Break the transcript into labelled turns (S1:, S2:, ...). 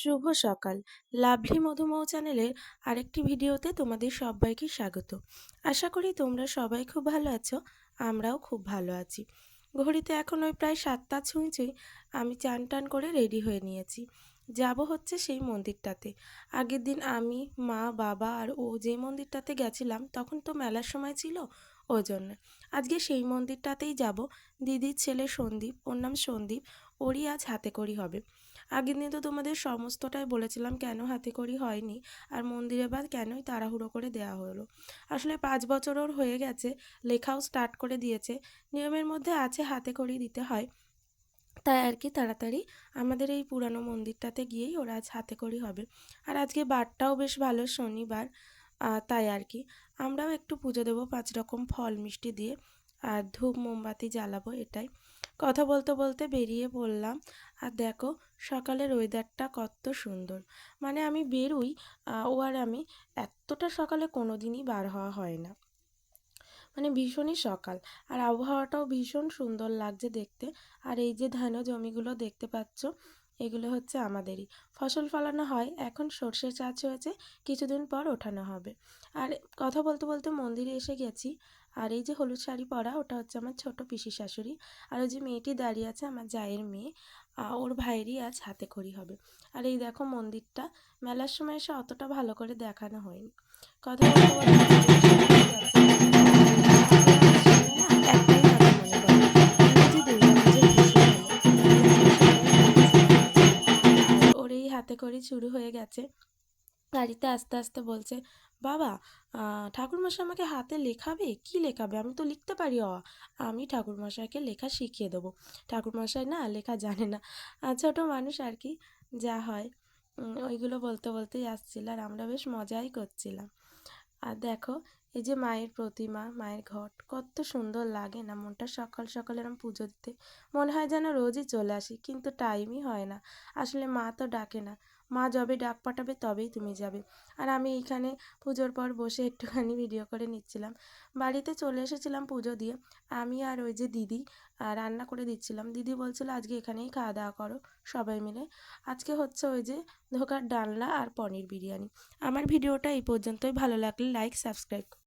S1: শুভ সকাল। লাভলি মধুমৌ চ্যানেলের আরেকটি ভিডিওতে তোমাদের সবাইকে স্বাগত। আশা করি তোমরা সবাই খুব ভালো আছো। আমরাও খুব ভালো আছি। ঘড়িতে এখন ওই প্রায় 7টা ছুঁই ছুঁই। আমি চান টান করে রেডি হয়ে নিয়েছি। যাব হচ্ছে সেই মন্দিরটাতে। আগের দিন আমি, মা, বাবা আর ও যে মন্দিরটাতে গেছিলাম তখন তো মেলার সময় ছিল, ওই জন্য আজকে সেই মন্দিরটাতেই যাব। দিদির ছেলে সন্দীপ, ওর নাম সন্দীপ, ওরই আজ হাতেখড়ি হবে। আগের দিন তো তোমাদের সমস্তটাই বলেছিলাম কেন হাতেখড়ি হয়নি আর মন্দিরে বা কেনই তাড়াহুড়ো করে দেওয়া হলো। আসলে 5 বছর ওর হয়ে গেছে, লেখাও স্টার্ট করে দিয়েছে, নিয়মের মধ্যে আছে হাতেখড়ি দিতে হয়। তাই আর কি তাড়াতাড়ি আমাদের এই পুরানো মন্দিরটাতে গিয়েই ওরা আজ হাতেখড়ি হবে। আর আজকে বারটাও বেশ ভালো, শনিবার। তাই আর কি আমরাও একটু পুজো দেবো 5 রকম ফল মিষ্টি দিয়ে, আর ধূপ মোমবাতি জ্বালাবো, এটাই। কথা বলতে বলতে বেরিয়ে পড়লাম। আর দেখো সকালের ওয়েদারটা কত সুন্দর। মানে আমি বেরোই, ও আর আমি এতটা সকালে কোনো দিনই বার হওয়া হয় না। মানে ভীষণই সকাল, আর আবহাওয়াটাও ভীষণ সুন্দর লাগছে দেখতে। আর এই যে ধান জমিগুলো দেখতে পাচ্ছ, এগুলো হচ্ছে আমাদেরই। ফসল ফলানো হয়, এখন সর্ষে চাষ হয়েছে, কিছুদিন পর ওঠানো হবে। আর কথা বলতে বলতে মন্দিরে এসে গেছি। আর এই যে হলুদ শাড়ি পরা, ওটা হচ্ছে আমার ছোট পিসি শাশুড়ি। আর ওই যে মেয়েটি দাঁড়িয়ে আছে আমার জায়ের মেয়ে, ওর ভাইয়েরই আজ হাতেখড়ি হবে। আর এই দেখো মন্দিরটা মেলার সময় এসে অতটা ভালো করে দেখানো হয়নি। কথা বলতে বলতে পুজোর সময় হয়ে গেছে। আর ঠাকুর শুনলে না একটাই কথা মনে পড়ে, ইংরেজি দুর্গাপুজো ভীষণ হলো। তোমরা তো সবাই দেখেছিলে আজ। আর ওর এই হাতেখড়ি শুরু হয়ে গেছে। গাড়িতে আস্তে আস্তে বলছে, বাবা, ঠাকুরমশাই আমাকে হাতে লেখাবে? কি লেখাবে? আমি তো লিখতে পারি আমি ঠাকুরমশাইকে লেখা শিখিয়ে দেবো। ঠাকুরমশাই না লেখা জানে না। ছোট মানুষ আর কি, যা হয়। ওইগুলো বলতে বলতেই আসছিল, আর আমরা বেশ মজাই করছিলাম। আর দেখো এই যে মায়ের প্রতিমা, মায়ের ঘট কত সুন্দর লাগে না, মনটা সকাল সকাল এরম পুজো দিতে মনে হয় যেন রোজই চলে আসি, কিন্তু টাইমই হয় না। আসলে মা তো ডাকে না, মা যবে ডাক পাঠাবে তবেই তুমি যাবে। আর আমি এইখানে পুজোর পর বসে একটুখানি ভিডিও করে নিচ্ছিলাম। বাড়িতে চলে এসেছিলাম পুজো দিয়ে। আমি আর ওই যে দিদি রান্না করে দিচ্ছিলাম। দিদি বলছিল আজকে এখানেই খাওয়া দাওয়া করো সবাই মিলে। আজকে হচ্ছে ওই যে ধোকার ডালনা আর পনির বিরিয়ানি। আমার ভিডিওটা এই পর্যন্তই। ভালো লাগলে লাইক সাবস্ক্রাইব।